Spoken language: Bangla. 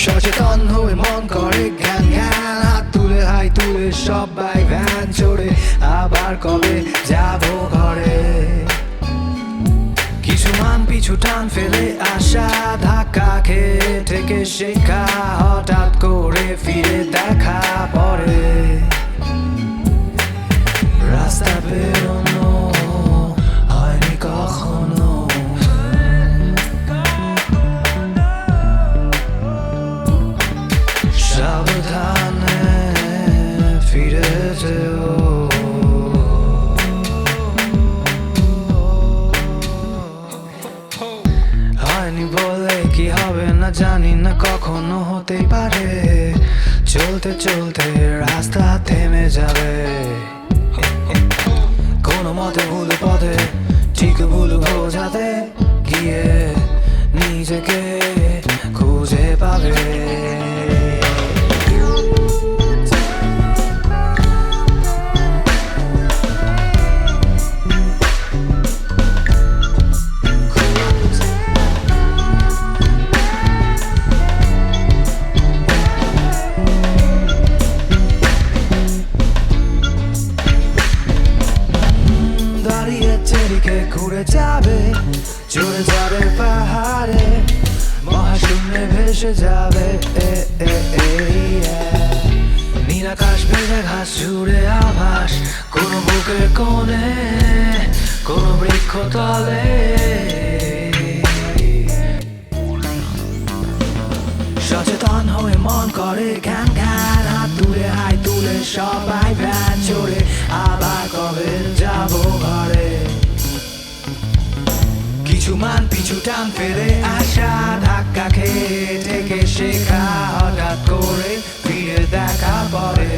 সচেতন হয়ে মন করে জ্ঞান জ্ঞান, হাত তুলে হাই তুলে সবাই ভ্যান চড়ে আবার কবে যাবো ঘরে। কিছু মান পিছু টান ফেলে আসা, ধাক্কা খেয়ে থেকে শেখা, হঠাৎ করে ফিরে দেখা পড়ে। রাস্তা বেরোনো হয়নি কখনো, সাবধানে ফিরে যেও। হয়নি বলে কি হবে না জানি না, কখনো হতেই পারে। চলতে চলতে রাস্তা থেমে যাবে, কোনো মতে ভুল পথে ঠিক ভুল বোঝাতে গিয়ে নিজেকে খুঁজে পাবে। দিকে ঘুরে যাবে, চলে যাবে পাহাড়ে, মহাশূন্যে ভেসে যাবে। নীল আকাশ ভেজে ঘাস জুড়ে আভাস, কোন বুকের কোণে কোন বৃক্ষ তলে। সচেতন হয়ে মন করে জ্ঞান জ্ঞান, হাত তুলে হাই তুলে সবাই ভ্যান চড়ে আবার কবে যাবো ঘরে। কিছু মান পিছু টান ফেলে আসা, ধাক্কা খেয়ে থেকে শেখা, হঠাৎ করে ফিরে দেখা পড়ে।